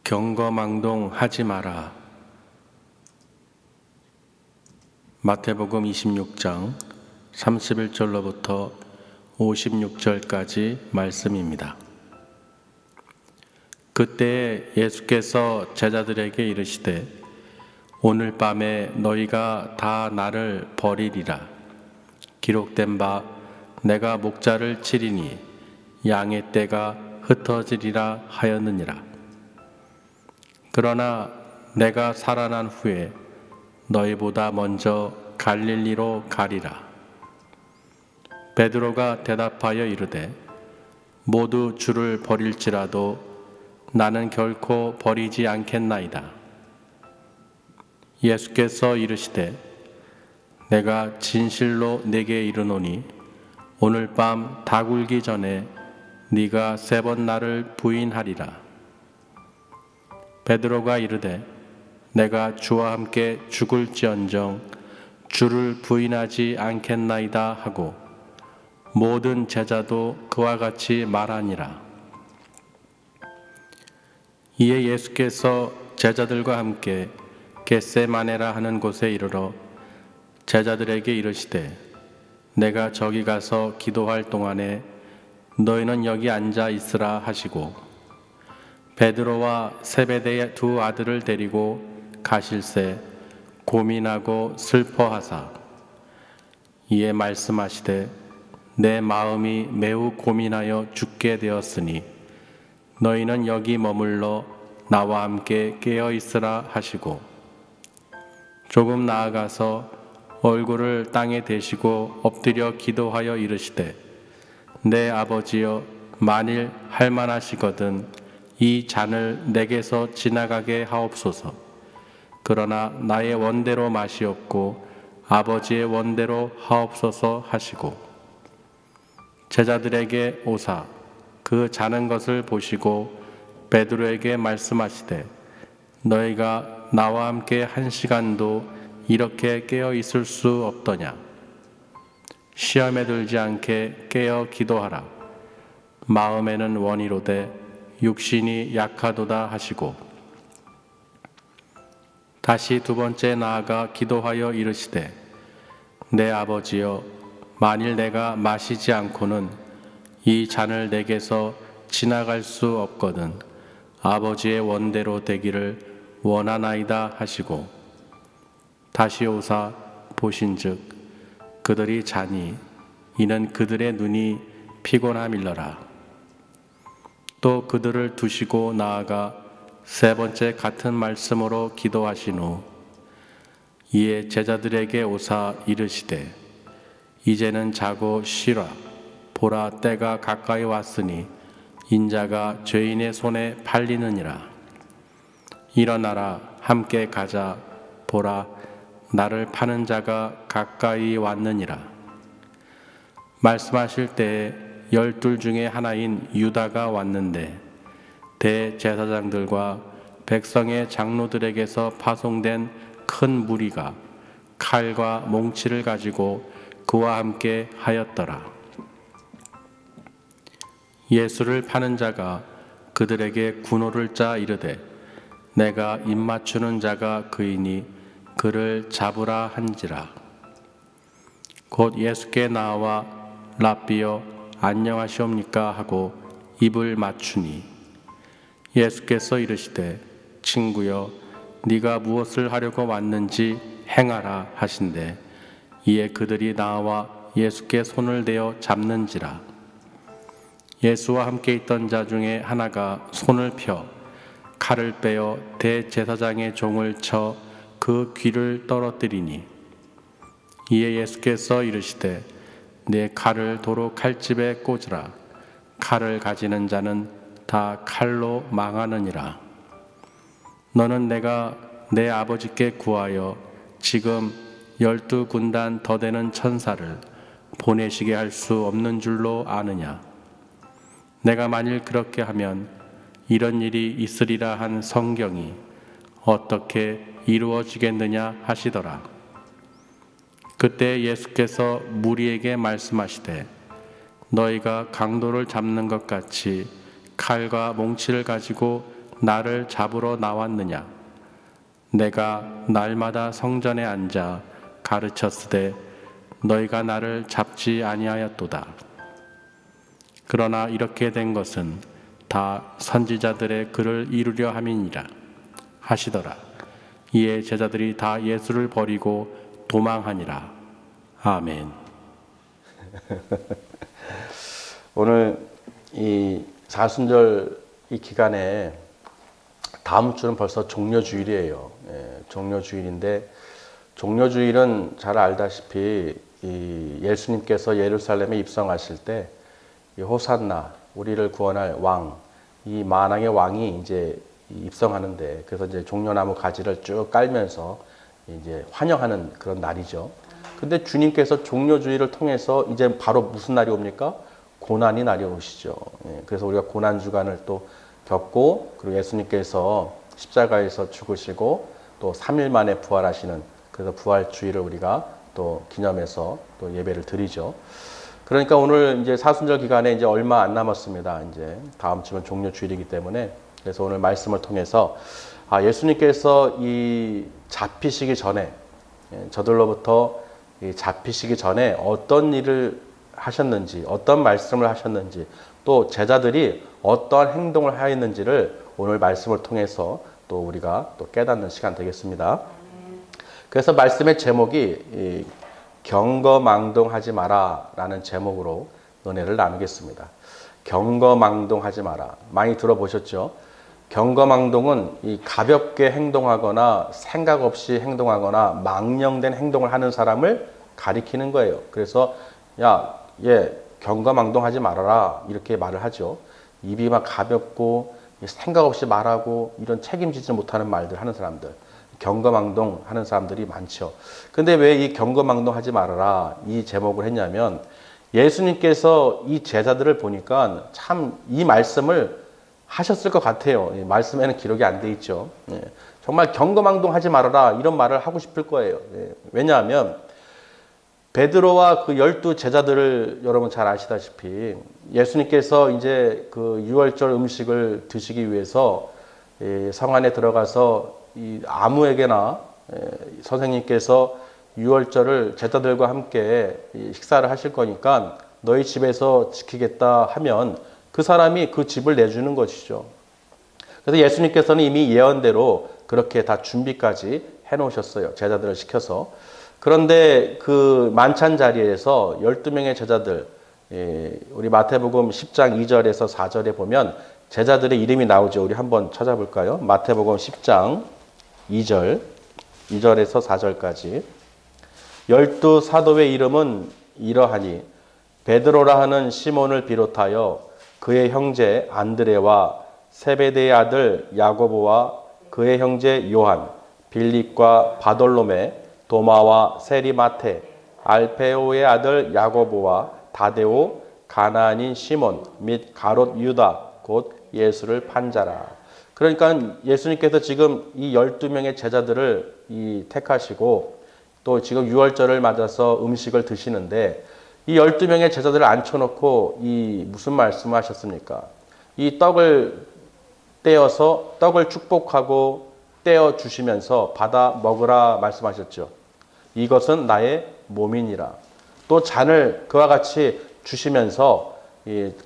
경거망동하지 마라. 마태복음 26장 31절로부터 56절까지 말씀입니다. 그때 예수께서 제자들에게 이르시되 오늘 밤에 너희가 다 나를 버리리라. 기록된 바 내가 목자를 치리니 양의 떼가 흩어지리라 하였느니라. 그러나 내가 살아난 후에 너희보다 먼저 갈릴리로 가리라. 베드로가 대답하여 이르되 모두 주를 버릴지라도 나는 결코 버리지 않겠나이다. 예수께서 이르시되 내가 진실로 네게 이르노니 오늘 밤 다굴기 전에 네가 3번 나를 부인하리라. 베드로가 이르되 내가 주와 함께 죽을지언정 주를 부인하지 않겠나이다 하고 모든 제자도 그와 같이 말하니라. 이에 예수께서 제자들과 함께 겟세마네라 하는 곳에 이르러 제자들에게 이르시되 내가 저기 가서 기도할 동안에 너희는 여기 앉아 있으라 하시고 베드로와 세베대의 2 아들을 데리고 가실새 고민하고 슬퍼하사 이에 말씀하시되 내 마음이 매우 고민하여 죽게 되었으니 너희는 여기 머물러 나와 함께 깨어 있으라 하시고 조금 나아가서 얼굴을 땅에 대시고 엎드려 기도하여 이르시되 내 아버지여 만일 할만하시거든 이 잔을 내게서 지나가게 하옵소서. 그러나 나의 원대로 마시옵고 아버지의 원대로 하옵소서 하시고 제자들에게 오사 그 자는 것을 보시고 베드로에게 말씀하시되 너희가 나와 함께 1시간도 이렇게 깨어 있을 수 없더냐. 시험에 들지 않게 깨어 기도하라. 마음에는 원이로되 육신이 약하도다 하시고 다시 2번째 나아가 기도하여 이르시되 내 아버지여 만일 내가 마시지 않고는 이 잔을 내게서 지나갈 수 없거든 아버지의 원대로 되기를 원하나이다 하시고 다시 오사 보신즉 그들이 자니 이는 그들의 눈이 피곤함일러라. 또 그들을 두시고 나아가 3번째 같은 말씀으로 기도하신 후 이에 제자들에게 오사 이르시되 이제는 자고 쉬라. 보라 때가 가까이 왔으니 인자가 죄인의 손에 팔리느니라. 일어나라 함께 가자. 보라 나를 파는 자가 가까이 왔느니라. 말씀하실 때에 12 중에 하나인 유다가 왔는데 대제사장들과 백성의 장로들에게서 파송된 큰 무리가 칼과 몽치를 가지고 그와 함께 하였더라. 예수를 파는 자가 그들에게 군호를 짜 이르되 내가 입맞추는 자가 그이니 그를 잡으라 한지라. 곧 예수께 나와 랍비여 안녕하시옵니까 하고 입을 맞추니 예수께서 이르시되 친구여 네가 무엇을 하려고 왔는지 행하라 하신대 이에 그들이 나와 예수께 손을 대어 잡는지라. 예수와 함께 있던 자 중에 하나가 손을 펴 칼을 빼어 대제사장의 종을 쳐 그 귀를 떨어뜨리니 이에 예수께서 이르시되 내 칼을 도로 칼집에 꽂으라. 칼을 가지는 자는 다 칼로 망하느니라. 너는 내가 내 아버지께 구하여 지금 12군단 더 되는 천사를 보내시게 할 수 없는 줄로 아느냐. 내가 만일 그렇게 하면 이런 일이 있으리라 한 성경이 어떻게 이루어지겠느냐 하시더라. 그때 예수께서 무리에게 말씀하시되 너희가 강도를 잡는 것 같이 칼과 몽치를 가지고 나를 잡으러 나왔느냐? 내가 날마다 성전에 앉아 가르쳤으되 너희가 나를 잡지 아니하였도다. 그러나 이렇게 된 것은 다 선지자들의 글을 이루려 함이니라 하시더라. 이에 제자들이 다 예수를 버리고 도망하니라. 아멘. 오늘 이 사순절 이 기간에 다음 주는 벌써 종려주일이에요. 종려주일인데, 종려주일은 잘 알다시피 이 예수님께서 예루살렘에 입성하실 때 이 호산나, 우리를 구원할 왕, 이 만왕의 왕이 이제 입성하는데, 그래서 이제 종려나무 가지를 쭉 깔면서 이제 환영하는 그런 날이죠. 근데 주님께서 종려주일을 통해서 이제 바로 무슨 날이 옵니까? 고난이 날이 오시죠. 그래서 우리가 고난 주간을 또 겪고, 그리고 예수님께서 십자가에서 죽으시고 또 3일 만에 부활하시는, 그래서 부활주일을 우리가 또 기념해서 또 예배를 드리죠. 그러니까 오늘 이제 사순절 기간에 이제 얼마 안 남았습니다. 이제 다음 주면 종려주일이기 때문에, 그래서 오늘 말씀을 통해서 예수님께서 이 잡히시기 전에, 저들로부터 이 잡히시기 전에 어떤 일을 하셨는지, 어떤 말씀을 하셨는지, 또 제자들이 어떠한 행동을 하였는지를 오늘 말씀을 통해서 또 우리가 또 깨닫는 시간 되겠습니다. 그래서 말씀의 제목이 경거망동하지 마라 라는 제목으로 은혜를 나누겠습니다. 경거망동하지 마라. 많이 들어보셨죠? 경거망동은 이 가볍게 행동하거나 생각 없이 행동하거나 망령된 행동을 하는 사람을 가리키는 거예요. 그래서 얘 경거망동하지 말아라 이렇게 말을 하죠. 입이 막 가볍고 생각 없이 말하고 이런 책임지지 못하는 말들 하는 사람들, 경거망동 하는 사람들이 많죠. 근데 왜 이 경거망동하지 말아라 이 제목을 했냐면, 예수님께서 이 제자들을 보니까 참 이 말씀을 하셨을 것 같아요. 말씀에는 기록이 안 돼 있죠. 정말 경거망동하지 말아라 이런 말을 하고 싶을 거예요. 왜냐하면 베드로와 그 12 제자들을 여러분 잘 아시다시피 예수님께서 이제 그 유월절 음식을 드시기 위해서 성 안에 들어가서 아무에게나 선생님께서 유월절을 제자들과 함께 식사를 하실 거니까 너희 집에서 지키겠다 하면 그 사람이 그 집을 내주는 것이죠. 그래서 예수님께서는 이미 예언대로 그렇게 다 준비까지 해놓으셨어요. 제자들을 시켜서. 그런데 그 만찬 자리에서 12명의 제자들, 우리 마태복음 10장 2절에서 4절에 보면 제자들의 이름이 나오죠. 우리 한번 찾아볼까요? 마태복음 10장 2절, 2절에서 4절까지. 12 사도의 이름은 이러하니 베드로라 하는 시몬을 비롯하여 그의 형제 안드레와 세베대의 아들 야고보와 그의 형제 요한, 빌립과 바돌로메, 도마와 세리마테, 알페오의 아들 야고보와 다데오, 가나안인 시몬 및 가롯 유다 곧 예수를 판 자라. 그러니까 예수님께서 지금 이 12명의 제자들을 택하시고 또 지금 유월절을 맞아서 음식을 드시는데, 이 12명의 제자들을 앉혀놓고 무슨 말씀을 하셨습니까? 이 떡을 떼어서 떡을 축복하고 떼어 주시면서 받아 먹으라 말씀하셨죠. 이것은 나의 몸이니라. 또 잔을 그와 같이 주시면서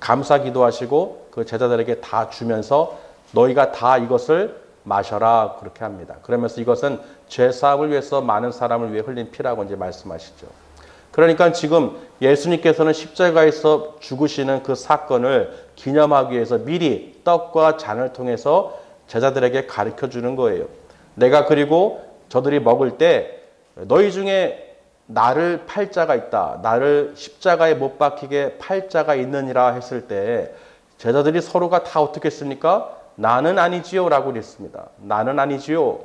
감사 기도하시고 그 제자들에게 다 주면서 너희가 다 이것을 마셔라 그렇게 합니다. 그러면서 이것은 죄 사함을 위해서 많은 사람을 위해 흘린 피라고 이제 말씀하시죠. 그러니까 지금 예수님께서는 십자가에서 죽으시는 그 사건을 기념하기 위해서 미리 떡과 잔을 통해서 제자들에게 가르쳐 주는 거예요. 내가 그리고 저들이 먹을 때 너희 중에 나를 팔 자가 있다. 나를 십자가에 못 박히게 팔 자가 있느니라 했을 때 제자들이 서로가 다 어떻게 했습니까? 나는 아니지요 라고 그랬습니다. 나는 아니지요.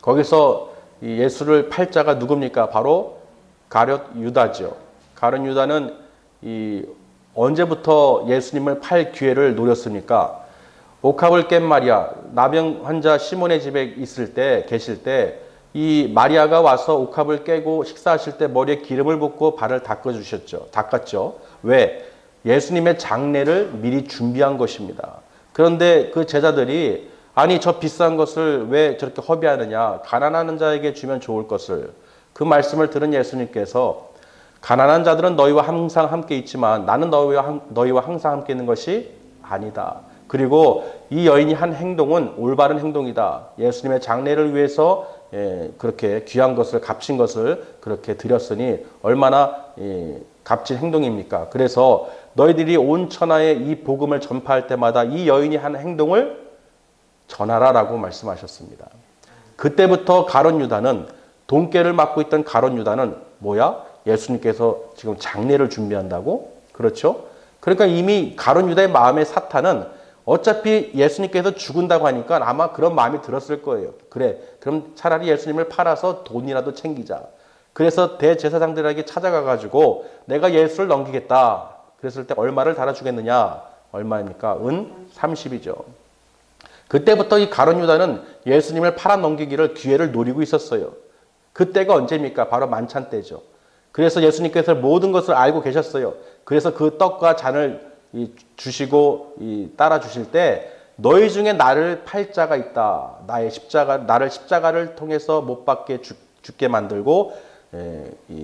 거기서 예수를 팔 자가 누굽니까? 바로 가룟 유다죠. 가룟 유다는 언제부터 예수님을 팔 기회를 노렸습니까? 옥합을 깬 마리아, 나병 환자 시몬의 집에 계실 때 이 마리아가 와서 옥합을 깨고 식사하실 때 머리에 기름을 붓고 발을 닦았죠. 왜? 예수님의 장례를 미리 준비한 것입니다. 그런데 그 제자들이 아니 저 비싼 것을 왜 저렇게 허비하느냐, 가난한 자에게 주면 좋을 것을, 그 말씀을 들은 예수님께서 가난한 자들은 너희와 항상 함께 있지만 나는 너희와 항상 함께 있는 것이 아니다. 그리고 이 여인이 한 행동은 올바른 행동이다. 예수님의 장례를 위해서 그렇게 귀한 것을, 값진 것을 그렇게 드렸으니 얼마나 값진 행동입니까? 그래서 너희들이 온 천하에 이 복음을 전파할 때마다 이 여인이 한 행동을 전하라라고 말씀하셨습니다. 그때부터 가룟 유다는, 돈깨를 맡고 있던 가룟 유다는 뭐야? 예수님께서 지금 장례를 준비한다고? 그렇죠? 그러니까 이미 가룟 유다의 마음의 사탄은 어차피 예수님께서 죽은다고 하니까 아마 그런 마음이 들었을 거예요. 그래, 그럼 차라리 예수님을 팔아서 돈이라도 챙기자. 그래서 대제사장들에게 찾아가가지고 내가 예수를 넘기겠다. 그랬을 때 얼마를 달아주겠느냐? 얼마입니까? 은 30이죠. 그때부터 이 가룟 유다는 예수님을 팔아 넘기기를 기회를 노리고 있었어요. 그때가 언제입니까? 바로 만찬 때죠. 그래서 예수님께서 모든 것을 알고 계셨어요. 그래서 그 떡과 잔을 주시고 따라 주실 때 너희 중에 나를 팔 자가 있다. 나를 십자가를 통해서 못 박게 죽게 만들고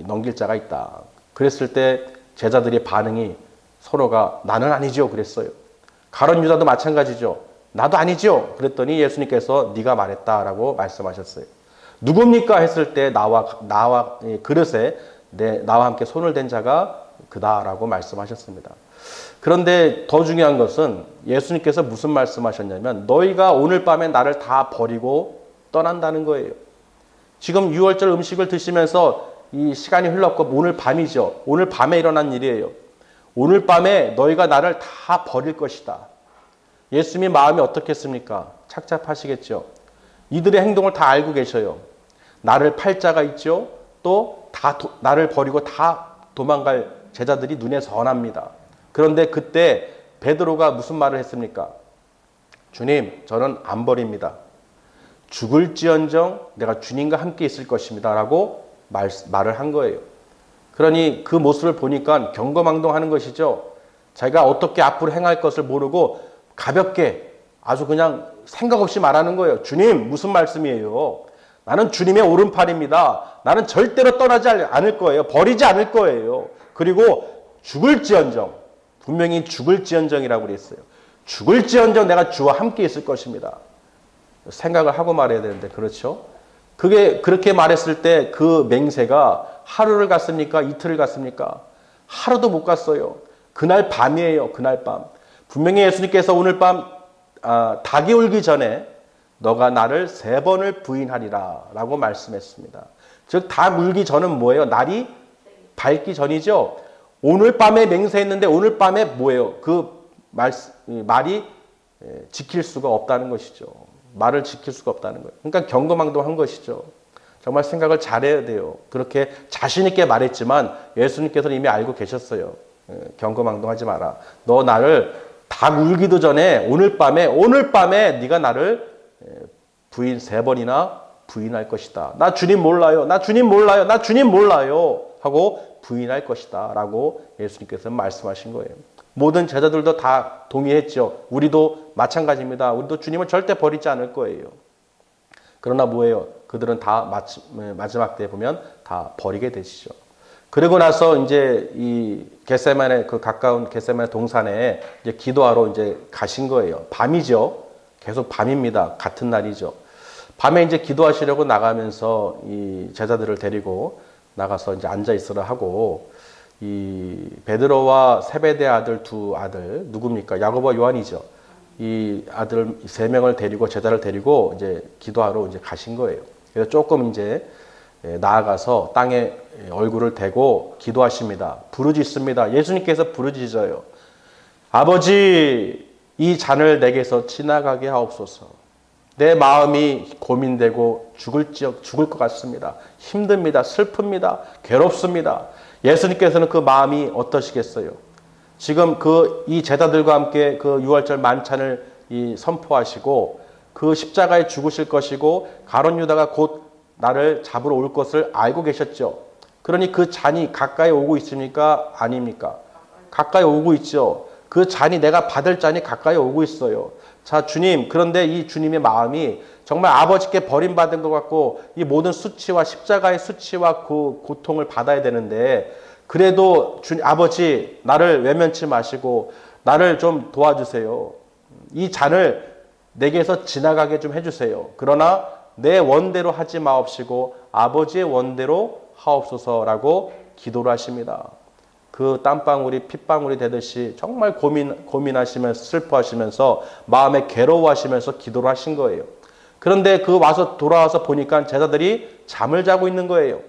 넘길 자가 있다. 그랬을 때 제자들의 반응이 서로가 나는 아니죠. 그랬어요. 가룟 유다도 마찬가지죠. 나도 아니죠. 그랬더니 예수님께서 네가 말했다라고 말씀하셨어요. 누굽니까 했을 때 나와 그릇에 나와 함께 손을 댄 자가 그다라고 말씀하셨습니다. 그런데 더 중요한 것은 예수님께서 무슨 말씀하셨냐면 너희가 오늘 밤에 나를 다 버리고 떠난다는 거예요. 지금 6월절 음식을 드시면서 이 시간이 흘렀고 오늘 밤이죠. 오늘 밤에 일어난 일이에요. 오늘 밤에 너희가 나를 다 버릴 것이다. 예수님의 마음이 어떻겠습니까? 착잡하시겠죠. 이들의 행동을 다 알고 계셔요. 나를 팔 자가 있죠. 또 나를 버리고 다 도망갈 제자들이 눈에 선합니다. 그런데 그때 베드로가 무슨 말을 했습니까? 주님, 저는 안 버립니다. 죽을지언정 내가 주님과 함께 있을 것입니다. 라고 말을 한 거예요. 그러니 그 모습을 보니까 경거망동하는 것이죠. 자기가 어떻게 앞으로 행할 것을 모르고 가볍게 아주 그냥 생각 없이 말하는 거예요. 주님, 무슨 말씀이에요? 나는 주님의 오른팔입니다. 나는 절대로 떠나지 않을 거예요. 버리지 않을 거예요. 그리고 죽을지언정, 분명히 죽을지언정이라고 그랬어요. 죽을지언정 내가 주와 함께 있을 것입니다. 생각을 하고 말해야 되는데 그렇죠? 그렇게 말했을 때 그 맹세가 하루를 갔습니까? 이틀을 갔습니까? 하루도 못 갔어요. 그날 밤이에요. 그날 밤. 분명히 예수님께서 오늘 밤 닭이 울기 전에 너가 나를 3번을 부인하리라 라고 말씀했습니다. 즉 닭 울기 전은 뭐예요? 날이 밝기 전이죠. 오늘 밤에 맹세했는데 오늘 밤에 뭐예요? 그 말이 지킬 수가 없다는 것이죠. 말을 지킬 수가 없다는 거예요. 그러니까 경거망동한 것이죠. 정말 생각을 잘해야 돼요. 그렇게 자신 있게 말했지만 예수님께서는 이미 알고 계셨어요. 경거망동하지 마라. 너 나를 닭 울기도 전에 오늘 밤에 네가 나를 부인 3번이나 부인할 것이다. 나 주님 몰라요. 나 주님 몰라요. 나 주님 몰라요. 하고 부인할 것이다. 라고 예수님께서 말씀하신 거예요. 모든 제자들도 다 동의했죠. 우리도 마찬가지입니다. 우리도 주님을 절대 버리지 않을 거예요. 그러나 뭐예요? 그들은 다 마지막 때 보면 다 버리게 되시죠. 그리고 나서 이제 이 겟세마네 그 가까운 겟세마네 동산에 이제 기도하러 이제 가신 거예요. 밤이죠. 계속 밤입니다. 같은 날이죠. 밤에 이제 기도하시려고 나가면서 이 제자들을 데리고 나가서 이제 앉아 있으라 하고 이 베드로와 세베대 아들 2아들 누굽니까? 야고보와 요한이죠. 이 아들 3명을 데리고 제자를 데리고 이제 기도하러 이제 가신 거예요. 그래서 조금 이제 나아가서 땅에 얼굴을 대고 기도하십니다. 부르짖습니다. 예수님께서 부르짖어요. 아버지, 이 잔을 내게서 지나가게 하옵소서. 내 마음이 고민되고 죽을 것 같습니다. 힘듭니다. 슬픕니다. 괴롭습니다. 예수님께서는 그 마음이 어떠시겠어요? 지금 이 제자들과 함께 그 6월절 만찬을 선포하시고 그 십자가에 죽으실 것이고 가룟 유다가 곧 나를 잡으러 올 것을 알고 계셨죠. 그러니 그 잔이 가까이 오고 있습니까? 아닙니까? 가까이 오고 있죠. 그 잔이 내가 받을 잔이 가까이 오고 있어요. 자, 주님, 그런데 이 주님의 마음이 정말 아버지께 버림받은 것 같고 이 모든 수치와 십자가의 수치와 그 고통을 받아야 되는데 그래도 아버지 나를 외면치 마시고 나를 좀 도와주세요. 이 잔을 내게서 지나가게 좀 해주세요. 그러나 내 원대로 하지 마옵시고 아버지의 원대로 하옵소서라고 기도를 하십니다. 그 땀방울이 핏방울이 되듯이 정말 고민하시면서 슬퍼하시면서 마음에 괴로워하시면서 기도를 하신 거예요. 그런데 그 돌아와서 보니까 제자들이 잠을 자고 있는 거예요.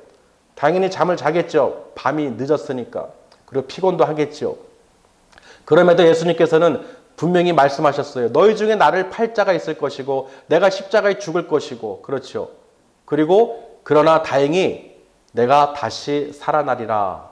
당연히 잠을 자겠죠. 밤이 늦었으니까. 그리고 피곤도 하겠죠. 그럼에도 예수님께서는 분명히 말씀하셨어요. 너희 중에 나를 팔 자가 있을 것이고 내가 십자가에 죽을 것이고 그렇죠. 그리고 그러나 다행히 내가 다시 살아나리라.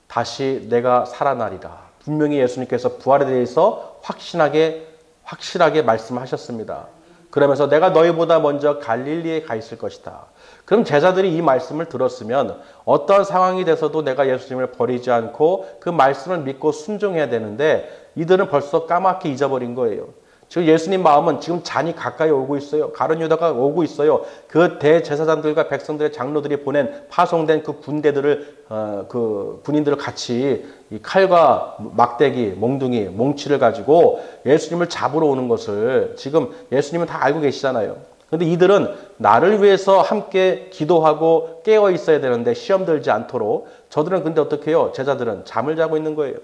다시 내가 살아나리라. 분명히 예수님께서 부활에 대해서 확실하게 말씀하셨습니다. 그러면서 내가 너희보다 먼저 갈릴리에 가 있을 것이다. 그럼 제자들이 이 말씀을 들었으면 어떤 상황이 돼서도 내가 예수님을 버리지 않고 그 말씀을 믿고 순종해야 되는데 이들은 벌써 까맣게 잊어버린 거예요. 지금 예수님 마음은 지금 잔이 가까이 오고 있어요. 가룟 유다가 오고 있어요. 그 대제사장들과 백성들의 장로들이 보낸 파송된 그 군대들을 그 군인들을 같이 이 칼과 막대기, 몽둥이, 몽치를 가지고 예수님을 잡으러 오는 것을 지금 예수님은 다 알고 계시잖아요. 그런데 이들은 나를 위해서 함께 기도하고 깨어 있어야 되는데 시험 들지 않도록 저들은 근데 어떻게 해요? 제자들은 잠을 자고 있는 거예요.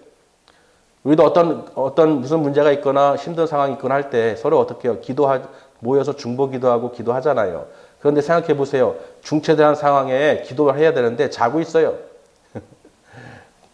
우리도 어떤 무슨 문제가 있거나 힘든 상황이 있거나 할 때 서로 어떻게 해요? 모여서 중보 기도하고 기도하잖아요. 그런데 생각해 보세요. 중체대한 상황에 기도를 해야 되는데 자고 있어요.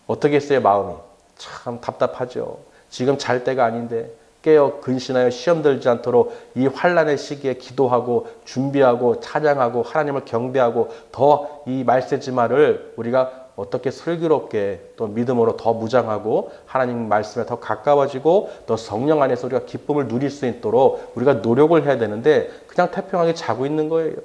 어떻게 했어요, 마음이? 참 답답하죠. 지금 잘 때가 아닌데 깨어 근신하여 시험 들지 않도록 이 환난의 시기에 기도하고 준비하고 찬양하고 하나님을 경배하고 더 이 말세지마를 우리가 어떻게 슬기롭게 또 믿음으로 더 무장하고 하나님 말씀에 더 가까워지고 또 성령 안에서 우리가 기쁨을 누릴 수 있도록 우리가 노력을 해야 되는데 그냥 태평하게 자고 있는 거예요.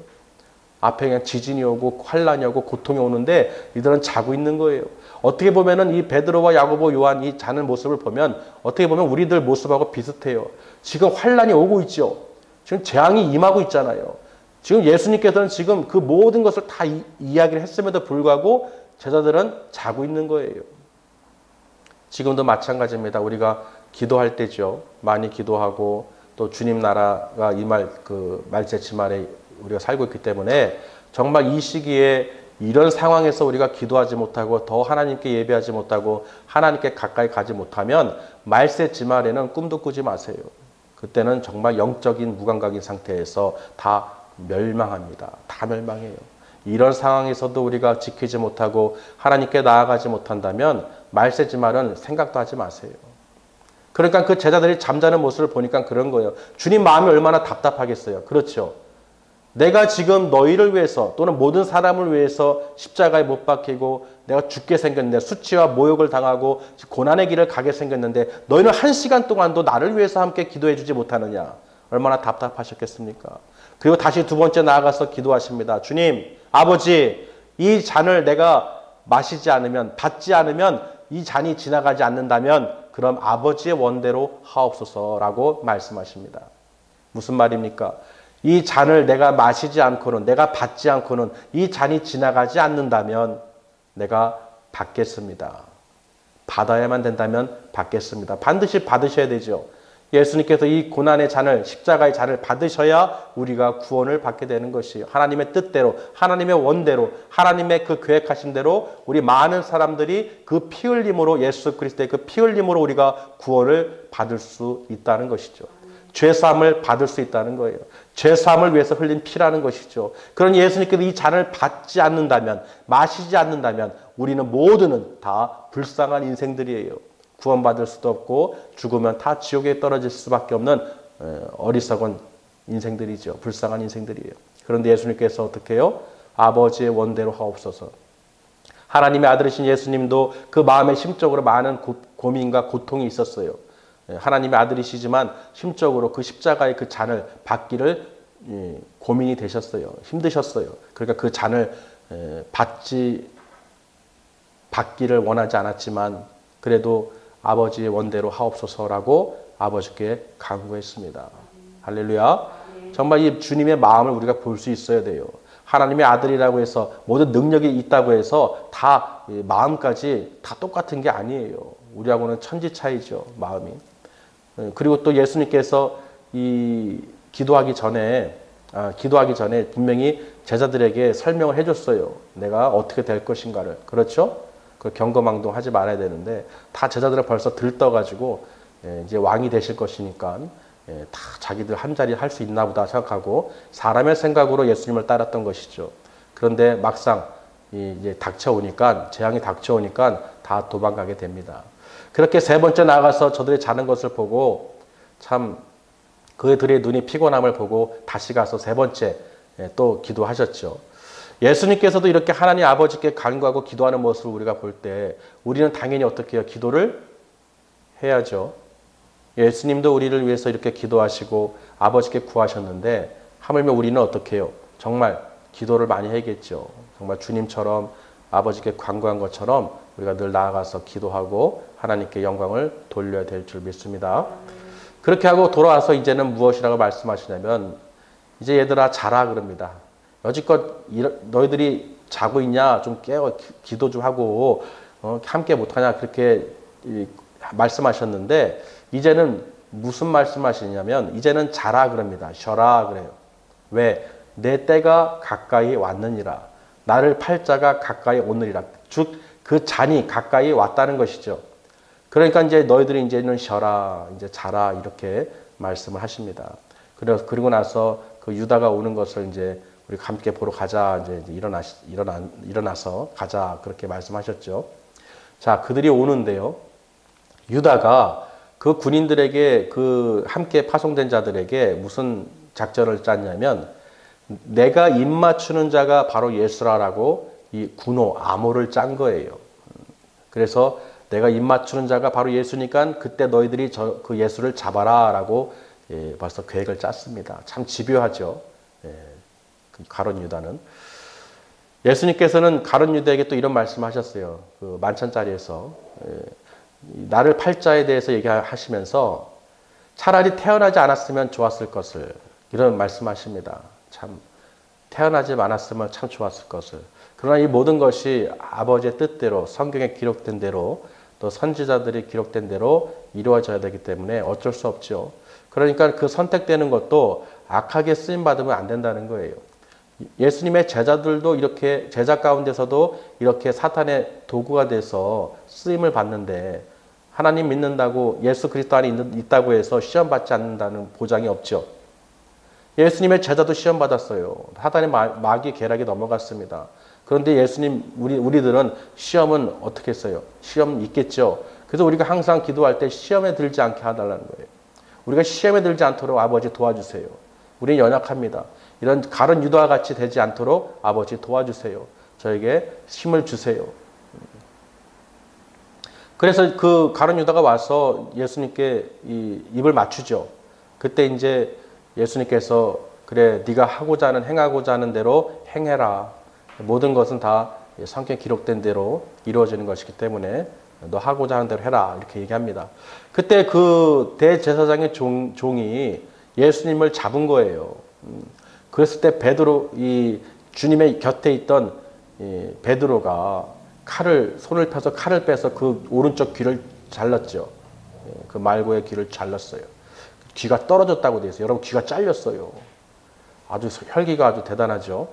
앞에 그냥 지진이 오고 환란이 오고 고통이 오는데 이들은 자고 있는 거예요. 어떻게 보면은 이 베드로와 야고보, 요한 이 자는 모습을 보면 어떻게 보면 우리들 모습하고 비슷해요. 지금 환란이 오고 있죠. 지금 재앙이 임하고 있잖아요. 지금 예수님께서는 지금 그 모든 것을 다 이야기를 했음에도 불구하고 제자들은 자고 있는 거예요. 지금도 마찬가지입니다. 우리가 기도할 때죠. 많이 기도하고 또 주님 나라가 말세지말에 우리가 살고 있기 때문에 정말 이 시기에 이런 상황에서 우리가 기도하지 못하고 더 하나님께 예배하지 못하고 하나님께 가까이 가지 못하면 말세지말에는 꿈도 꾸지 마세요. 그때는 정말 영적인 무감각인 상태에서 다 멸망합니다. 다 멸망해요. 이런 상황에서도 우리가 지키지 못하고 하나님께 나아가지 못한다면 말세지말은 생각도 하지 마세요. 그러니까 그 제자들이 잠자는 모습을 보니까 그런 거예요. 주님 마음이 얼마나 답답하겠어요. 그렇죠. 내가 지금 너희를 위해서 또는 모든 사람을 위해서 십자가에 못 박히고 내가 죽게 생겼는데 수치와 모욕을 당하고 고난의 길을 가게 생겼는데 너희는 1시간 동안도 나를 위해서 함께 기도해 주지 못하느냐. 얼마나 답답하셨겠습니까? 그리고 다시 두 번째 나아가서 기도하십니다. 주님, 아버지, 이 잔을 내가 마시지 않으면, 받지 않으면 이 잔이 지나가지 않는다면 그럼 아버지의 원대로 하옵소서라고 말씀하십니다. 무슨 말입니까? 이 잔을 내가 마시지 않고는, 내가 받지 않고는 이 잔이 지나가지 않는다면 내가 받겠습니다. 받아야만 된다면 받겠습니다. 반드시 받으셔야 되죠. 예수님께서 이 고난의 잔을, 십자가의 잔을 받으셔야 우리가 구원을 받게 되는 것이에요. 하나님의 뜻대로, 하나님의 원대로, 하나님의 그 계획하신 대로 우리 많은 사람들이 그 피 흘림으로, 예수 그리스도의 그 피 흘림으로 우리가 구원을 받을 수 있다는 것이죠. 죄사함을 받을 수 있다는 거예요. 죄사함을 위해서 흘린 피라는 것이죠. 그런 예수님께서 이 잔을 받지 않는다면, 마시지 않는다면 우리는 모두는 다 불쌍한 인생들이에요. 구원받을 수도 없고 죽으면 다 지옥에 떨어질 수밖에 없는 어리석은 인생들이죠. 불쌍한 인생들이에요. 그런데 예수님께서 어떻게 해요? 아버지의 원대로 하옵소서. 하나님의 아들이신 예수님도 그 마음에 심적으로 많은 고민과 고통이 있었어요. 하나님의 아들이시지만 심적으로 그 십자가의 그 잔을 받기를 고민이 되셨어요. 힘드셨어요. 그러니까 그 잔을 받기를 원하지 않았지만 그래도 아버지의 원대로 하옵소서라고 아버지께 간구했습니다. 할렐루야. 정말 이 주님의 마음을 우리가 볼 수 있어야 돼요. 하나님의 아들이라고 해서 모든 능력이 있다고 해서 다 마음까지 다 똑같은 게 아니에요. 우리하고는 천지 차이죠, 마음이. 그리고 또 예수님께서 이 기도하기 전에 분명히 제자들에게 설명을 해줬어요. 내가 어떻게 될 것인가를. 그렇죠? 그 경거망동하지 말아야 되는데 다 제자들은 벌써 들떠가지고 이제 왕이 되실 것이니까 다 자기들 한 자리 할 수 있나 보다 생각하고 사람의 생각으로 예수님을 따랐던 것이죠. 그런데 막상 이제 재앙이 닥쳐오니까 다 도망가게 됩니다. 그렇게 세 번째 나가서 저들이 자는 것을 보고 참 그들의 눈이 피곤함을 보고 다시 가서 세 번째 또 기도하셨죠. 예수님께서도 이렇게 하나님 아버지께 간구하고 기도하는 모습을 우리가 볼 때 우리는 당연히 어떻게 해요? 기도를 해야죠. 예수님도 우리를 위해서 이렇게 기도하시고 아버지께 구하셨는데 하물며 우리는 어떻게 해요? 정말 기도를 많이 해야겠죠. 정말 주님처럼 아버지께 간구한 것처럼 우리가 늘 나아가서 기도하고 하나님께 영광을 돌려야 될 줄 믿습니다. 그렇게 하고 돌아와서 이제는 무엇이라고 말씀하시냐면 이제 얘들아 자라 그럽니다. 여지껏 너희들이 자고 있냐? 좀 깨어 기도 좀 하고 함께 못하냐? 그렇게 말씀하셨는데 이제는 무슨 말씀하시냐면 이제는 자라 그럽니다. 쉬어라 그래요. 왜? 내 때가 가까이 왔느니라. 나를 팔 자가 가까이 오느니라. 즉 그 잔이 가까이 왔다는 것이죠. 그러니까 이제 너희들이 이제는 쉬어라, 이제 자라 이렇게 말씀을 하십니다. 그리고 나서 그 유다가 오는 것을 이제 우리 함께 보러 가자. 이제 일어나서 가자 그렇게 말씀하셨죠. 자, 그들이 오는데요. 유다가 그 군인들에게 그 함께 파송된 자들에게 무슨 작전을 짰냐면 내가 입 맞추는 자가 바로 예수라라고 이 군호 암호를 짠 거예요. 그래서 내가 입 맞추는 자가 바로 예수니까 그때 너희들이 그 예수를 잡아라라고 벌써 계획을 짰습니다. 참 집요하죠. 가룟 유다는. 예수님께서는 가룟 유다에게 또 이런 말씀하셨어요. 그 만찬자리에서 나를 팔 자에 대해서 얘기하시면서 차라리 태어나지 않았으면 좋았을 것을 이런 말씀하십니다. 참 태어나지 않았으면 참 좋았을 것을. 그러나 이 모든 것이 아버지의 뜻대로 성경에 기록된 대로 또 선지자들이 기록된 대로 이루어져야 되기 때문에 어쩔 수 없죠. 그러니까 그 선택되는 것도 악하게 쓰임 받으면 안 된다는 거예요. 예수님의 제자들도 이렇게 제자 가운데서도 이렇게 사탄의 도구가 돼서 쓰임을 받는데 하나님 믿는다고 예수 그리스도 안에 있다고 해서 시험 받지 않는다는 보장이 없죠. 예수님의 제자도 시험 받았어요. 사탄의 마귀 계략에 넘어갔습니다. 그런데 예수님 우리들은 시험은 어떻게 했어요? 시험 있겠죠. 그래서 우리가 항상 기도할 때 시험에 들지 않게 해달라는 거예요. 우리가 시험에 들지 않도록 아버지 도와주세요. 우리는 연약합니다. 이런 가룟 유다와 같이 되지 않도록 아버지 도와주세요. 저에게 힘을 주세요. 그래서 그 가룟 유다가 와서 예수님께 입을 맞추죠. 그때 이제 예수님께서 그래 네가 행하고자 하는 대로 행해라. 모든 것은 다 성경에 기록된 대로 이루어지는 것이기 때문에 너 하고자 하는 대로 해라 이렇게 얘기합니다. 그때 그 대제사장의 종이 예수님을 잡은 거예요. 그랬을 때 베드로 이 주님의 곁에 있던 베드로가 손을 펴서 칼을 빼서 그 오른쪽 귀를 잘랐죠. 그 말고의 귀를 잘랐어요. 귀가 떨어졌다고 되어 있어요. 여러분 귀가 잘렸어요. 아주 혈기가 아주 대단하죠.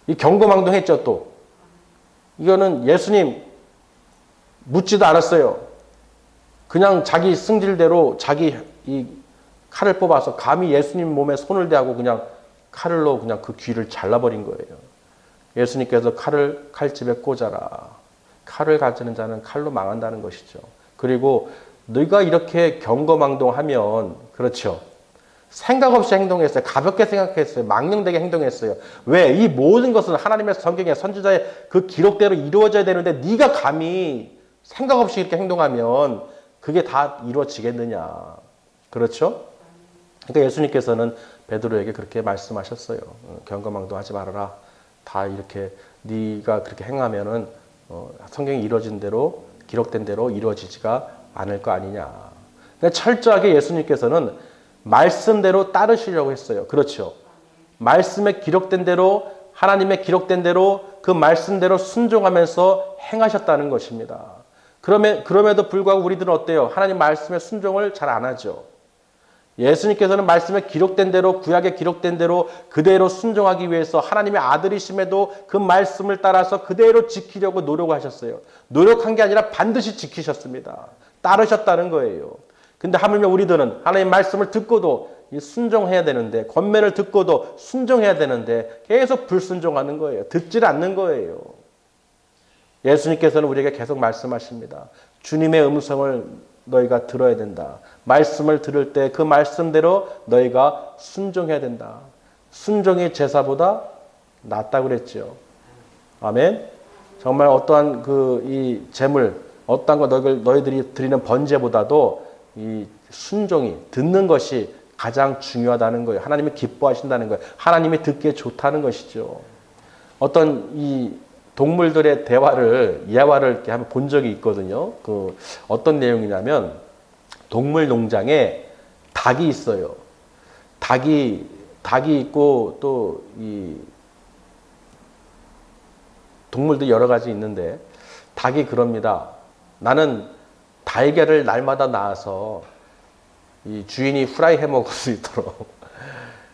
이 경거망동했죠 또. 이거는 예수님 묻지도 않았어요. 그냥 자기 승질대로 자기 이 칼을 뽑아서 감히 예수님 몸에 손을 대고 그냥 칼로 그냥 그 귀를 잘라버린 거예요. 예수님께서 칼을 칼집에 꽂아라. 칼을 가지는 자는 칼로 망한다는 것이죠. 그리고 네가 이렇게 경거망동하면 그렇죠. 생각 없이 행동했어요. 가볍게 생각했어요. 망령되게 행동했어요. 왜? 이 모든 것은 하나님의 성경의 선지자의 그 기록대로 이루어져야 되는데 네가 감히 생각 없이 이렇게 행동하면 그게 다 이루어지겠느냐. 그렇죠? 그러니까 예수님께서는 베드로에게 그렇게 말씀하셨어요. 경거망동하지 말아라. 다 이렇게 네가 그렇게 행하면은 성경이 이루어진 대로 기록된 대로 이루어지지가 않을 거 아니냐. 근데 철저하게 예수님께서는 말씀대로 따르시려고 했어요. 그렇죠. 말씀에 기록된 대로, 하나님의 기록된 대로 그 말씀대로 순종하면서 행하셨다는 것입니다. 그럼에도 불구하고 우리들은 어때요? 하나님 말씀에 순종을 잘 안 하죠. 예수님께서는 말씀에 기록된 대로, 구약에 기록된 대로 그대로 순종하기 위해서 하나님의 아들이심에도 그 말씀을 따라서 그대로 지키려고 노력하셨어요. 노력한 게 아니라 반드시 지키셨습니다. 따르셨다는 거예요. 근데 하물며 우리들은 하나님 말씀을 듣고도 순종해야 되는데, 권면을 듣고도 순종해야 되는데 계속 불순종하는 거예요. 듣질 않는 거예요. 예수님께서는 우리에게 계속 말씀하십니다. 주님의 음성을 너희가 들어야 된다. 말씀을 들을 때 그 말씀대로 너희가 순종해야 된다. 순종이 제사보다 낫다고 그랬죠. 아멘. 정말 어떠한 이 재물, 어떠한 거 너희들이 드리는 번제보다도 이 순종이, 듣는 것이 가장 중요하다는 거예요. 하나님이 기뻐하신다는 거예요. 하나님이 듣기에 좋다는 것이죠. 어떤 이 동물들의 예화를 이렇게 한번 본 적이 있거든요. 어떤 내용이냐면, 동물 농장에 닭이 있어요. 닭이 있고, 또 동물도 여러 가지 있는데, 닭이 그럽니다. 나는 달걀을 날마다 낳아서 이 주인이 후라이 해 먹을 수 있도록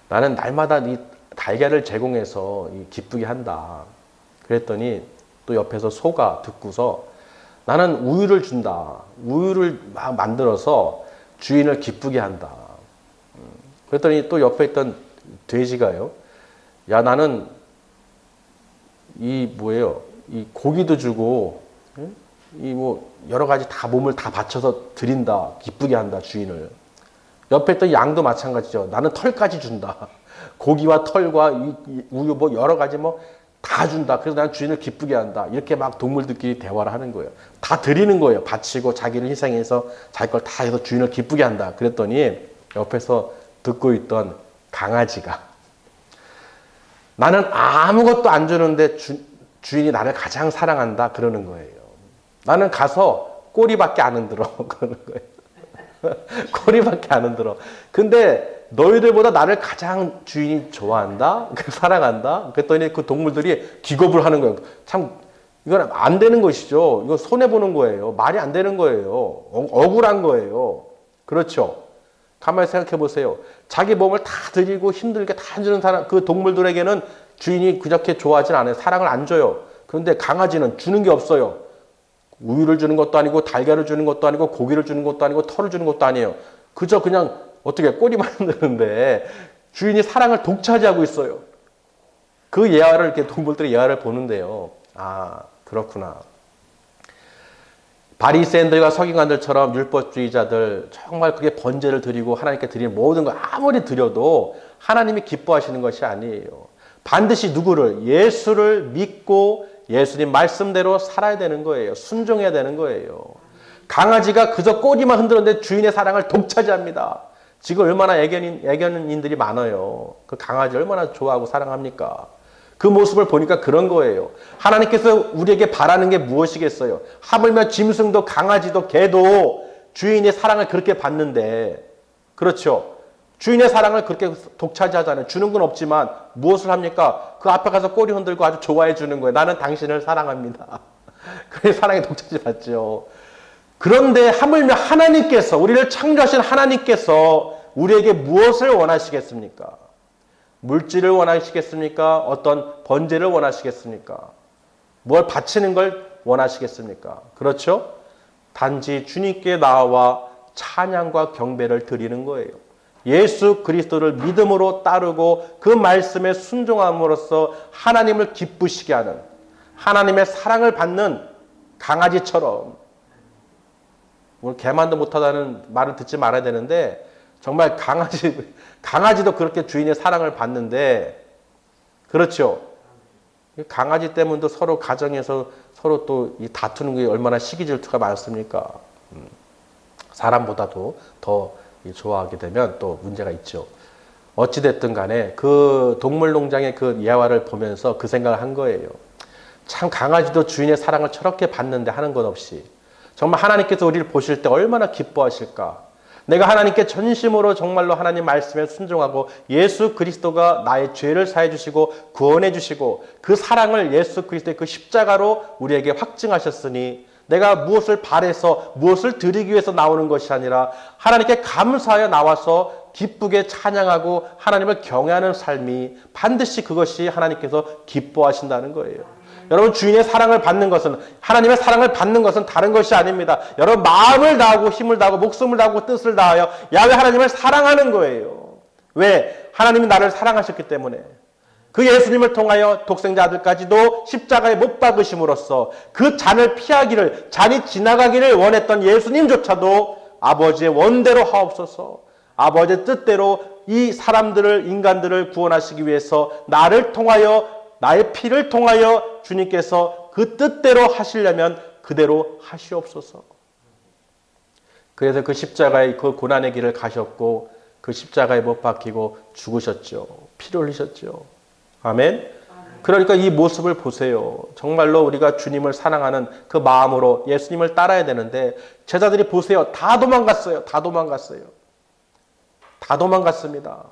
나는 날마다 이 달걀을 제공해서 기쁘게 한다. 그랬더니 또 옆에서 소가 듣고서 나는 우유를 준다. 우유를 막 만들어서 주인을 기쁘게 한다. 그랬더니 또 옆에 있던 돼지가요. 야, 나는 이 고기도 주고 여러 가지 다 몸을 다 바쳐서 드린다. 기쁘게 한다, 주인을. 옆에 있던 양도 마찬가지죠. 나는 털까지 준다. 고기와 털과 우유 여러 가지 다 준다. 그래서 나는 주인을 기쁘게 한다. 이렇게 막 동물들끼리 대화를 하는 거예요. 다 드리는 거예요. 바치고 자기를 희생해서 자기 걸 다 해서 주인을 기쁘게 한다. 그랬더니 옆에서 듣고 있던 강아지가 나는 아무것도 안 주는데 주인이 나를 가장 사랑한다. 그러는 거예요. 나는 가서 꼬리밖에 안 흔들어. 그러는 거예요. 꼬리밖에 안 흔들어. 근데 너희들보다 나를 가장 주인이 좋아한다? 사랑한다? 그랬더니 그 동물들이 기겁을 하는 거예요. 참, 이건 안 되는 것이죠. 이거 손해보는 거예요. 말이 안 되는 거예요. 억울한 거예요. 그렇죠? 가만히 생각해 보세요. 자기 몸을 다 드리고 힘들게 다 주는 사람, 그 동물들에게는 주인이 그렇게 좋아하진 않아요. 사랑을 안 줘요. 그런데 강아지는 주는 게 없어요. 우유를 주는 것도 아니고, 달걀을 주는 것도 아니고, 고기를 주는 것도 아니고, 털을 주는 것도 아니에요. 그저 그냥 어떻게 꼬리만 흔드는데 주인이 사랑을 독차지하고 있어요. 그 예화를 이렇게 동물들의 예화를 보는데요. 아, 그렇구나. 바리새인들과 서기관들처럼 율법주의자들 정말 그게 번제를 드리고 하나님께 드리는 모든 걸 아무리 드려도 하나님이 기뻐하시는 것이 아니에요. 반드시 누구를? 예수를 믿고 예수님 말씀대로 살아야 되는 거예요. 순종해야 되는 거예요. 강아지가 그저 꼬리만 흔들었는데 주인의 사랑을 독차지합니다. 지금 얼마나 애견인들이 많아요. 그 강아지 얼마나 좋아하고 사랑합니까? 그 모습을 보니까 그런 거예요. 하나님께서 우리에게 바라는 게 무엇이겠어요? 하물며 짐승도 강아지도 개도 주인의 사랑을 그렇게 받는데, 그렇죠? 주인의 사랑을 그렇게 독차지하잖아요. 주는 건 없지만 무엇을 합니까? 그 앞에 가서 꼬리 흔들고 아주 좋아해 주는 거예요. 나는 당신을 사랑합니다. 그게 사랑의 독차지 받죠. 그런데 하물며 하나님께서, 우리를 창조하신 하나님께서 우리에게 무엇을 원하시겠습니까? 물질을 원하시겠습니까? 어떤 번제를 원하시겠습니까? 뭘 바치는 걸 원하시겠습니까? 그렇죠? 단지 주님께 나와 찬양과 경배를 드리는 거예요. 예수 그리스도를 믿음으로 따르고 그 말씀에 순종함으로써 하나님을 기쁘시게 하는, 하나님의 사랑을 받는 강아지처럼, 오늘 개만도 못하다는 말을 듣지 말아야 되는데, 정말 강아지도 그렇게 주인의 사랑을 받는데, 그렇죠? 강아지 때문에도 서로 가정에서 서로 또 이 다투는 게 얼마나 시기 질투가 많습니까? 사람보다도 더 좋아하게 되면 또 문제가 있죠. 어찌됐든 간에 그 동물농장의 그 예화를 보면서 그 생각을 한 거예요. 참 강아지도 주인의 사랑을 저렇게 받는데 하는 것 없이, 정말 하나님께서 우리를 보실 때 얼마나 기뻐하실까? 내가 하나님께 전심으로 정말로 하나님 말씀에 순종하고 예수 그리스도가 나의 죄를 사해 주시고 구원해 주시고 그 사랑을 예수 그리스도의 그 십자가로 우리에게 확증하셨으니 내가 무엇을 바래서 무엇을 드리기 위해서 나오는 것이 아니라 하나님께 감사하여 나와서 기쁘게 찬양하고 하나님을 경외하는 삶이 반드시 그것이 하나님께서 기뻐하신다는 거예요. 여러분, 주인의 사랑을 받는 것은, 하나님의 사랑을 받는 것은 다른 것이 아닙니다. 여러분, 마음을 다하고 힘을 다하고 목숨을 다하고 뜻을 다하여 야훼 하나님을 사랑하는 거예요. 왜? 하나님이 나를 사랑하셨기 때문에. 그 예수님을 통하여 독생자 아들까지도 십자가에 못 박으심으로써 그 잔을 피하기를, 잔이 지나가기를 원했던 예수님조차도 아버지의 원대로 하옵소서, 아버지의 뜻대로 이 사람들을, 인간들을 구원하시기 위해서 나를 통하여, 나의 피를 통하여 주님께서 그 뜻대로 하시려면 그대로 하시옵소서. 그래서 그 십자가의 그 고난의 길을 가셨고 그 십자가에 못 박히고 죽으셨죠. 피를 흘리셨죠. 아멘. 그러니까 이 모습을 보세요. 정말로 우리가 주님을 사랑하는 그 마음으로 예수님을 따라야 되는데 제자들이 보세요. 다 도망갔어요. 다 도망갔어요. 다 도망갔습니다.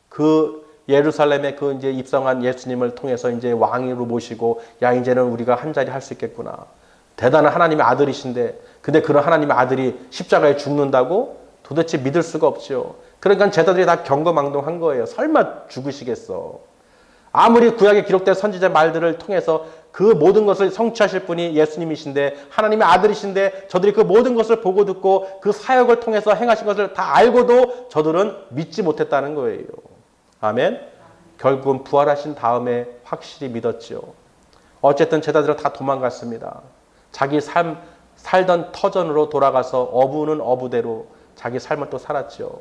그 예루살렘에 그 이제 입성한 예수님을 통해서 이제 왕으로 모시고, 야, 이제는 우리가 한 자리 할 수 있겠구나. 대단한 하나님의 아들이신데, 근데 그런 하나님의 아들이 십자가에 죽는다고? 도대체 믿을 수가 없죠. 그러니까 제자들이 다 경거망동한 거예요. 설마 죽으시겠어. 아무리 구약에 기록된 선지자 말들을 통해서 그 모든 것을 성취하실 분이 예수님이신데, 하나님의 아들이신데, 저들이 그 모든 것을 보고 듣고 그 사역을 통해서 행하신 것을 다 알고도 저들은 믿지 못했다는 거예요. 아멘. 결국은 부활하신 다음에 확실히 믿었죠. 어쨌든 제자들은 다 도망갔습니다. 자기 살던 터전으로 돌아가서 어부는 어부대로 자기 삶을 또 살았죠.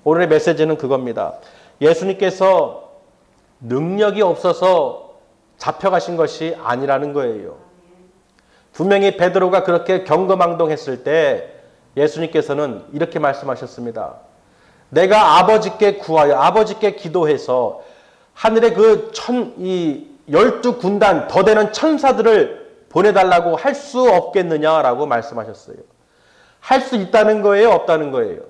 오늘의 메시지는 그겁니다. 예수님께서 능력이 없어서 잡혀가신 것이 아니라는 거예요. 분명히 베드로가 그렇게 경거망동했을 때 예수님께서는 이렇게 말씀하셨습니다. 내가 아버지께 구하여, 아버지께 기도해서 하늘의 그 12군단 더 되는 천사들을 보내달라고 할 수 없겠느냐라고 말씀하셨어요. 할 수 있다는 거예요? 없다는 거예요?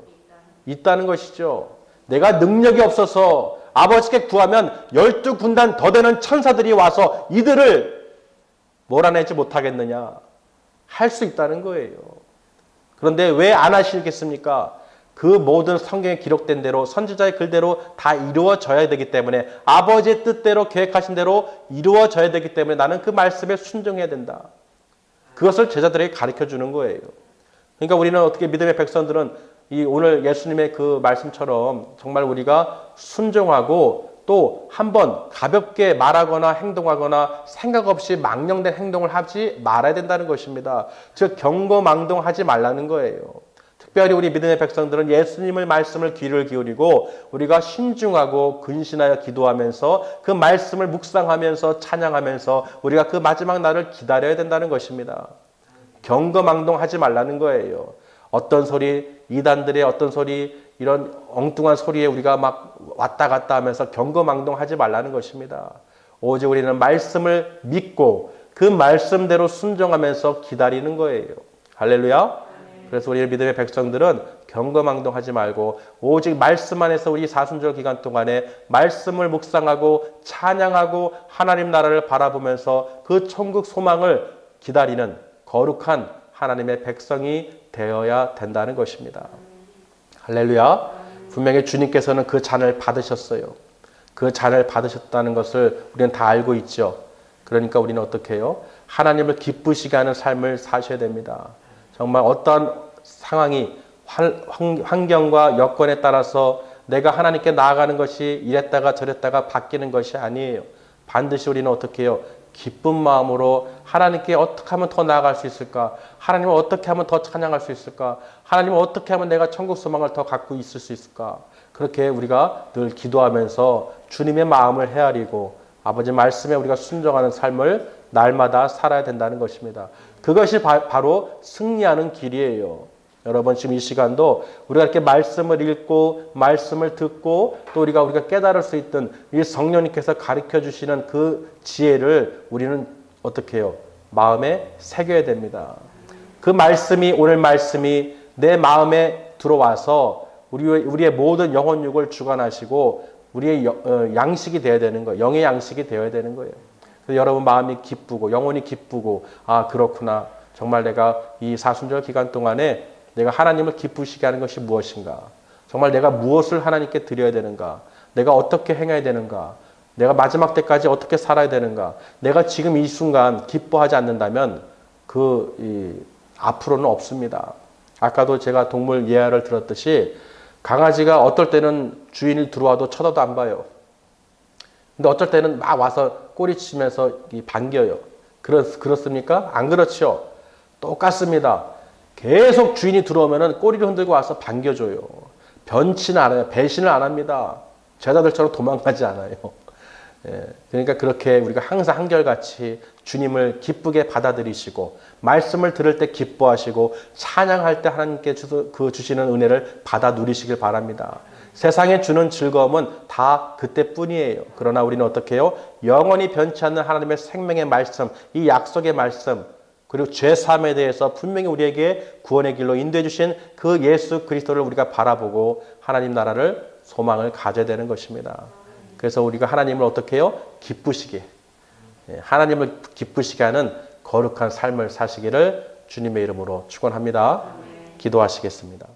있다는 것이죠. 내가 능력이 없어서 아버지께 구하면 12군단 더 되는 천사들이 와서 이들을 몰아내지 못하겠느냐? 할 수 있다는 거예요. 그런데 왜 안 하시겠습니까? 그 모든 성경에 기록된 대로, 선지자의 글대로 다 이루어져야 되기 때문에, 아버지의 뜻대로 계획하신 대로 이루어져야 되기 때문에 나는 그 말씀에 순종해야 된다. 그것을 제자들에게 가르쳐 주는 거예요. 그러니까 우리는 어떻게, 믿음의 백성들은 이 오늘 예수님의 그 말씀처럼 정말 우리가 순종하고 또 한번 가볍게 말하거나 행동하거나 생각 없이 망령된 행동을 하지 말아야 된다는 것입니다. 즉 경거망동하지 말라는 거예요. 특별히 우리 믿음의 백성들은 예수님의 말씀을 귀를 기울이고 우리가 신중하고 근신하여 기도하면서 그 말씀을 묵상하면서 찬양하면서 우리가 그 마지막 날을 기다려야 된다는 것입니다. 경거망동하지 말라는 거예요. 어떤 소리, 이단들의 어떤 소리, 이런 엉뚱한 소리에 우리가 막 왔다 갔다 하면서 경거망동하지 말라는 것입니다. 오직 우리는 말씀을 믿고 그 말씀대로 순종하면서 기다리는 거예요. 할렐루야. 그래서 우리 믿음의 백성들은 경거망동하지 말고 오직 말씀 안에서 우리 사순절 기간 동안에 말씀을 묵상하고 찬양하고 하나님 나라를 바라보면서 그 천국 소망을 기다리는 거룩한 하나님의 백성이 되어야 된다는 것입니다. 할렐루야. 분명히 주님께서는 그 잔을 받으셨어요. 그 잔을 받으셨다는 것을 우리는 다 알고 있죠. 그러니까 우리는 어떻게 해요? 하나님을 기쁘시게 하는 삶을 사셔야 됩니다. 정말 어떠한 상황이, 환경과 여건에 따라서 내가 하나님께 나아가는 것이 이랬다가 저랬다가 바뀌는 것이 아니에요. 반드시 우리는 어떻게 해요? 기쁜 마음으로 하나님께 어떻게 하면 더 나아갈 수 있을까? 하나님을 어떻게 하면 더 찬양할 수 있을까? 하나님을 어떻게 하면 내가 천국 소망을 더 갖고 있을 수 있을까? 그렇게 우리가 늘 기도하면서 주님의 마음을 헤아리고 아버지 말씀에 우리가 순종하는 삶을 날마다 살아야 된다는 것입니다. 그것이 바로 승리하는 길이에요. 여러분, 지금 이 시간도 우리가 이렇게 말씀을 읽고 말씀을 듣고 또 우리가 깨달을 수 있던 이 성령님께서 가르쳐 주시는 그 지혜를 우리는 어떻게 해요? 마음에 새겨야 됩니다. 그 말씀이 오늘 말씀이 내 마음에 들어와서 우리의 모든 영혼육을 주관하시고 우리의 양식이 되어야 되는 거예요. 영의 양식이 되어야 되는 거예요. 그래서 여러분 마음이 기쁘고 영혼이 기쁘고 아 그렇구나. 정말 내가 이 사순절 기간 동안에 내가 하나님을 기쁘시게 하는 것이 무엇인가? 정말 내가 무엇을 하나님께 드려야 되는가? 내가 어떻게 행해야 되는가? 내가 마지막 때까지 어떻게 살아야 되는가? 내가 지금 이 순간 기뻐하지 않는다면 앞으로는 없습니다. 아까도 제가 동물 예화를 들었듯이 강아지가 어떨 때는 주인이 들어와도 쳐다도 안 봐요. 근데 어떨 때는 막 와서 꼬리치면서 반겨요. 그렇습니까? 안 그렇죠. 똑같습니다. 계속 주인이 들어오면은 꼬리를 흔들고 와서 반겨줘요. 변치는 않아요. 배신을 안 합니다. 제자들처럼 도망가지 않아요. 그러니까 그렇게 우리가 항상 한결같이 주님을 기쁘게 받아들이시고 말씀을 들을 때 기뻐하시고 찬양할 때 하나님께 주시는 은혜를 받아 누리시길 바랍니다. 세상에 주는 즐거움은 다 그때뿐이에요. 그러나 우리는 어떻게 해요? 영원히 변치 않는 하나님의 생명의 말씀, 이 약속의 말씀, 그리고 죄사함에 대해서 분명히 우리에게 구원의 길로 인도해 주신 그 예수 그리스도를 우리가 바라보고 하나님 나라를 소망을 가져야 되는 것입니다. 그래서 우리가 하나님을 어떻게 해요? 기쁘시게. 하나님을 기쁘시게 하는 거룩한 삶을 사시기를 주님의 이름으로 축원합니다. 기도하시겠습니다.